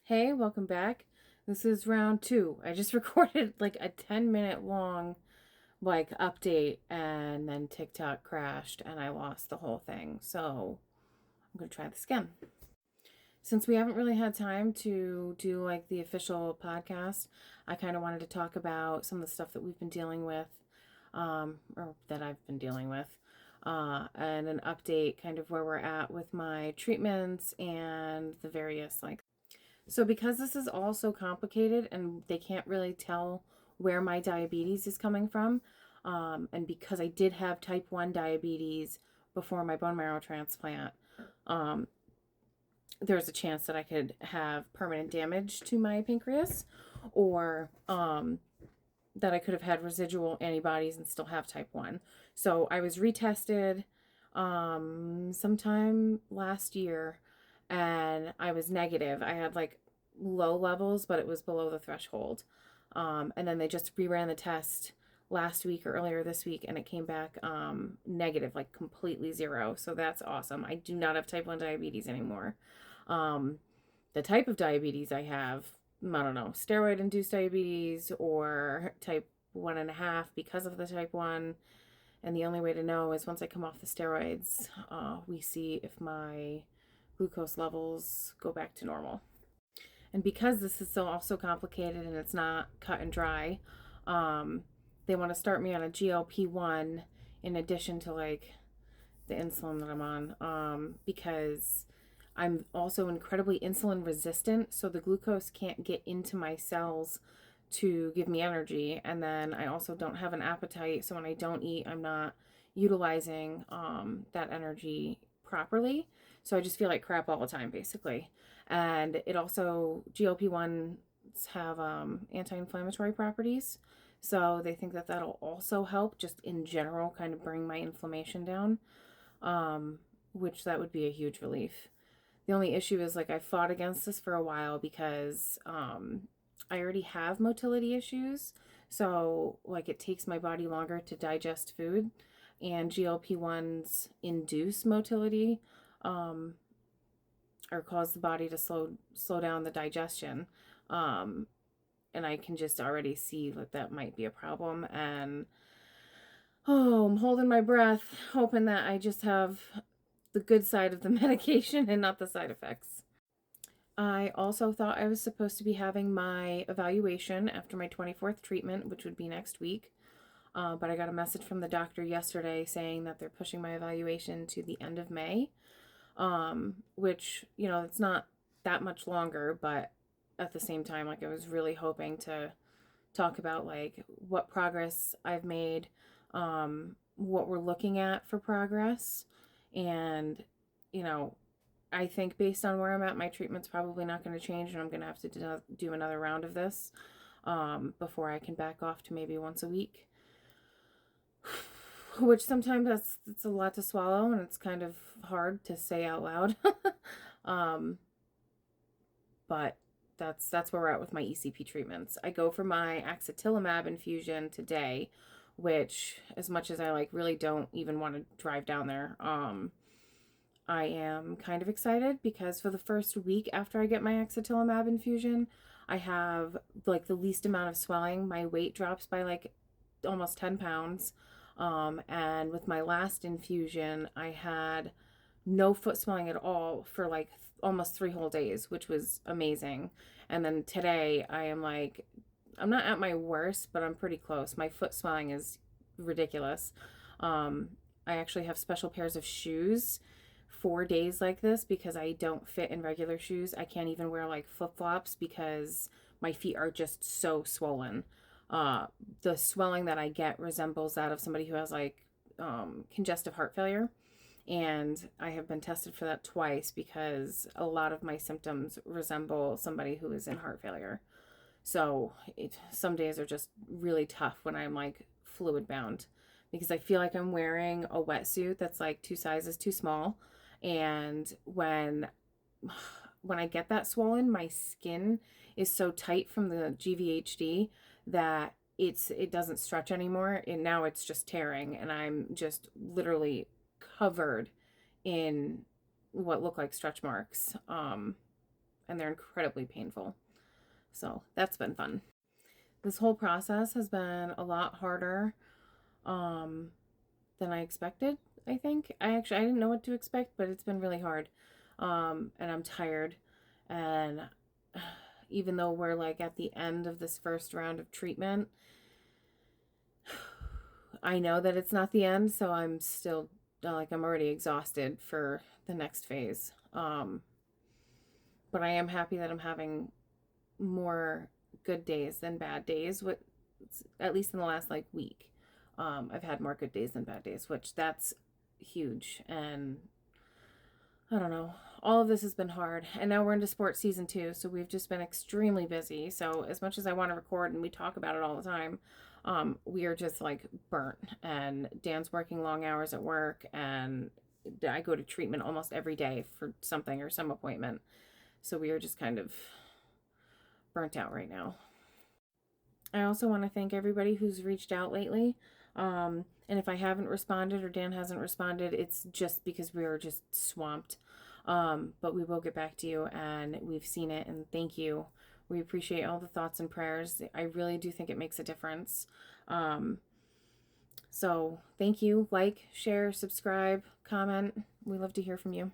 Hey, welcome back. This is round two. I just recorded like a 10-minute long update and then TikTok crashed and I lost the whole thing. So I'm going to try this again. Since we haven't really had time to do like the official podcast, I kind of wanted to talk about some of the stuff that we've been dealing with, or that I've been dealing with, and an update kind of where we're at with my treatments and the various so because this is all so complicated and they can't really tell where my diabetes is coming from, and because I did have type 1 diabetes before my bone marrow transplant, um, there's a chance that I could have permanent damage to my pancreas, or that I could have had residual antibodies and still have type 1. So I was retested sometime last year and I was negative. I had like low levels, but it was below the threshold. And then they just reran the test last week or earlier this week and it came back negative, like completely zero. So that's awesome. I do not have type 1 diabetes anymore. Um, the type of diabetes I have, I don't know, steroid induced diabetes or type 1.5 because of the type 1. And the only way to know is once I come off the steroids, we see if my glucose levels go back to normal. And because this is so also complicated and it's not cut and dry, they want to start me on a GLP-1 in addition to like the insulin that I'm on, because I'm also incredibly insulin resistant, so the glucose can't get into my cells to give me energy. And then I also don't have an appetite, so when I don't eat, I'm not utilizing that energy properly. So I just feel like crap all the time, basically. And it also, GLP-1s have anti-inflammatory properties. So they think that that'll also help just in general kind of bring my inflammation down, which that would be a huge relief. The only issue is like I fought against this for a while because I already have motility issues. So like it takes my body longer to digest food, and GLP-1s induce motility, or cause the body to slow down the digestion. And I can just already see that might be a problem. And I'm holding my breath, hoping that I just have the good side of the medication and not the side effects. I also thought I was supposed to be having my evaluation after my 24th treatment, which would be next week. But I got a message from the doctor yesterday saying that they're pushing my evaluation to the end of May, which, it's not that much longer, but at the same time, like I was really hoping to talk about like what progress I've made, what we're looking at for progress. And, I think based on where I'm at, my treatment's probably not going to change, and I'm going to have to do another round of this before I can back off to maybe once a week, which sometimes it's a lot to swallow, and it's kind of hard to say out loud. um, but that's where we're at with my ECP treatments. I go for my axatilimab infusion today, which, as much as I really don't even want to drive down there, I am kind of excited because for the first week after I get my axatilimab infusion, I have the least amount of swelling. My weight drops by almost 10 pounds. And with my last infusion, I had no foot swelling at all for almost 3 whole days, which was amazing. And then today I am I'm not at my worst, but I'm pretty close. My foot swelling is ridiculous. I actually have special pairs of shoes for days like this because I don't fit in regular shoes. I can't even wear flip-flops because my feet are just so swollen. The swelling that I get resembles that of somebody who has congestive heart failure. And I have been tested for that twice because a lot of my symptoms resemble somebody who is in heart failure. So some days are just really tough when I'm fluid bound because I feel like I'm wearing a wetsuit that's 2 sizes too small. And when I get that swollen, my skin is so tight from the GVHD that it doesn't stretch anymore, and now it's just tearing, and I'm just literally covered in what look like stretch marks. and they're incredibly painful. So that's been fun. This whole process has been a lot harder um, than I expected. I think I didn't know what to expect, but it's been really hard, and I'm tired. And even though we're like at the end of this first round of treatment, I know that it's not the end, so I'm still like I'm already exhausted for the next phase. But I am happy that I'm having more good days than bad days. What, at least in the last like week, I've had more good days than bad days, which that's huge. And I don't know. All of this has been hard. And now we're into sports season 2, so we've just been extremely busy. So as much as I want to record and we talk about it all the time, we are just like burnt. And Dan's working long hours at work, and I go to treatment almost every day for something or some appointment. So we are just kind of burnt out right now. I also want to thank everybody who's reached out lately. And if I haven't responded or Dan hasn't responded, it's just because we were just swamped. But we will get back to you, and we've seen it, and thank you. We appreciate all the thoughts and prayers. I really do think it makes a difference. So thank you. Like, share, subscribe, comment. We love to hear from you.